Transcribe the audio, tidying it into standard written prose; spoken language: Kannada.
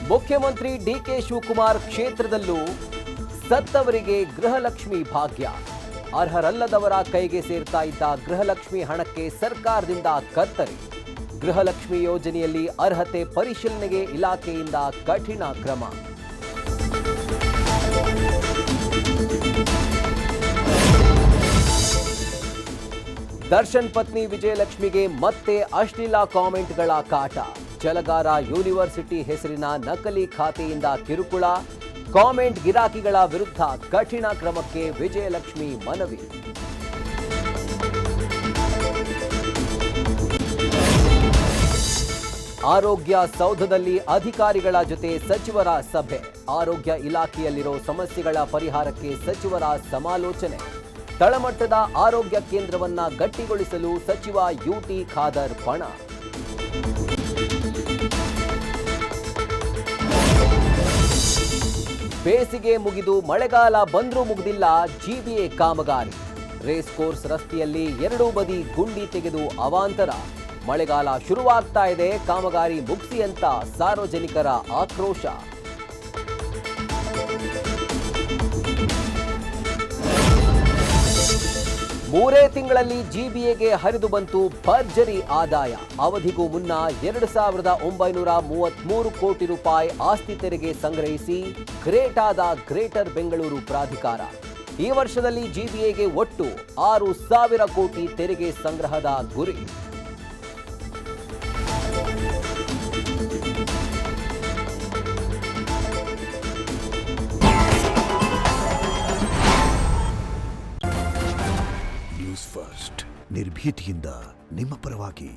ಮುಖ್ಯಮಂತ್ರಿ ಡಿಕೆ ಶಿವಕುಮಾರ್ ಕ್ಷೇತ್ರದಲ್ಲೂ ಸತ್ತವರಿಗೆ ಗೃಹಲಕ್ಷ್ಮಿ ಭಾಗ್ಯ. ಅರ್ಹರಲ್ಲದವರ ಕೈಗೆ ಸೇರ್ತಾ ಇದ್ದ ಗೃಹಲಕ್ಷ್ಮಿ ಹಣಕ್ಕೆ ಸರ್ಕಾರದಿಂದ ಕತ್ತರಿ. ಗೃಹಲಕ್ಷ್ಮಿ ಯೋಜನೆಯಲ್ಲಿ ಅರ್ಹತೆ ಪರಿಶೀಲನೆಗೆ ಇಲಾಖೆಯಿಂದ ಕಠಿಣ ಕ್ರಮ. ದರ್ಶನ್ ಪತ್ನಿ ವಿಜಯಲಕ್ಷ್ಮಿಗೆ ಮತ್ತೆ ಅಶ್ಲೀಲ ಕಾಮೆಂಟ್ಗಳ ಕಾಟ. ಜಲಗಾರ ಯೂನಿವರ್ಸಿಟಿ ಹೆಸರಿನ ನಕಲಿ ಖಾತೆಯಿಂದ ಕಿರುಕುಳ. ಕಾಮೆಂಟ್ ಗಿರಾಕಿಗಳ ವಿರುದ್ಧ ಕಠಿಣ ಕ್ರಮಕ್ಕೆ ವಿಜಯಲಕ್ಷ್ಮಿ ಮನವಿ. ಆರೋಗ್ಯ ಸೌಧದಲ್ಲಿ ಅಧಿಕಾರಿಗಳ ಜೊತೆ ಸಚಿವರ ಸಭೆ. ಆರೋಗ್ಯ ಇಲಾಖೆಯಲ್ಲಿರೋ ಸಮಸ್ಯೆಗಳ ಪರಿಹಾರಕ್ಕೆ ಸಚಿವರ ಸಮಾಲೋಚನೆ. ತಳಮಟ್ಟದ ಆರೋಗ್ಯ ಕೇಂದ್ರವನ್ನ ಗಟ್ಟಿಗೊಳಿಸಲು ಸಚಿವ ಯುಟಿ ಖಾದರ್ ಪಣ. ಬೇಸಿಗೆ ಮುಗಿದು ಮಳೆಗಾಲ ಬಂದ್ರೂ ಮುಗಿದಿಲ್ಲ ಜಿಬಿಎ ಕಾಮಗಾರಿ. ರೇಸ್ ಕೋರ್ಸ್ ರಸ್ತೆಯಲ್ಲಿ ಎರಡೂ ಬದಿ ಗುಂಡಿ ತೆಗೆದು ಅವಾಂತರ. ಮಳೆಗಾಲ ಶುರುವಾಗ್ತಾ ಇದೆ, ಕಾಮಗಾರಿ ಮುಗಿಸಿ ಅಂತ ಸಾರ್ವಜನಿಕರ ಆಕ್ರೋಶ. ಮೂರೇ ತಿಂಗಳಲ್ಲಿ ಜಿಬಿಎಗೆ ಹರಿದು ಬಂತು ಭರ್ಜರಿ ಆದಾಯ. ಅವಧಿಗೂ ಮುನ್ನ 2,933 ಕೋಟಿ ರೂಪಾಯಿ ಆಸ್ತಿ ತೆರಿಗೆ ಸಂಗ್ರಹಿಸಿ ಗ್ರೇಟ್ ಆದ ಗ್ರೇಟರ್ ಬೆಂಗಳೂರು ಪ್ರಾಧಿಕಾರ. ಈ ವರ್ಷದಲ್ಲಿ ಜಿಬಿಎಗೆ ಒಟ್ಟು 6,000 ಕೋಟಿ ತೆರಿಗೆ ಸಂಗ್ರಹದ ಗುರಿ. ನ್ಯೂಸ್ ಫಸ್ಟ್ ನಿರ್ಭೀತಿಯಿಂದ ನಿಮ್ಮ ಪರವಾಗಿ.